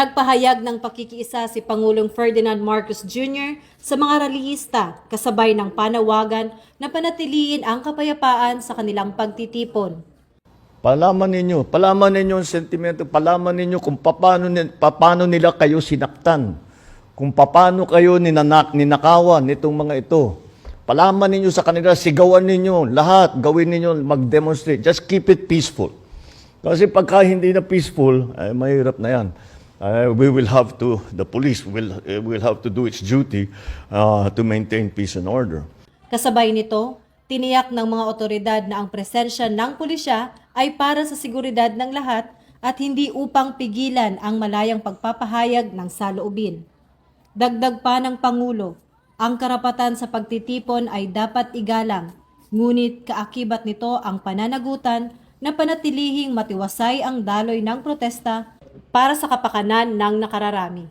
Nagpahayag ng pakikiisa si Pangulong Ferdinand Marcos Jr. sa mga rallyista kasabay ng panawagan na panatiliin ang kapayapaan sa kanilang pagtitipon. Palaman ninyo ang sentimento, palaman ninyo kung paano nila kayo sinaktan, kung paano kayo ninakawan nitong mga ito. Palaman ninyo sa kanila, sigawan ninyo, lahat, gawin ninyo, mag-demonstrate. Just keep it peaceful. Kasi pagka hindi na peaceful, ay mahirap na yan. The police will have to do its duty to maintain peace and order. Kasabay nito, tiniyak ng mga otoridad na ang presensya ng pulisya ay para sa seguridad ng lahat at hindi upang pigilan ang malayang pagpapahayag ng saloobin. Dagdag pa ng Pangulo, ang karapatan sa pagtitipon ay dapat igalang, ngunit kaakibat nito ang pananagutan na panatilihing matiwasay ang daloy ng protesta para sa kapakanan ng nakararami.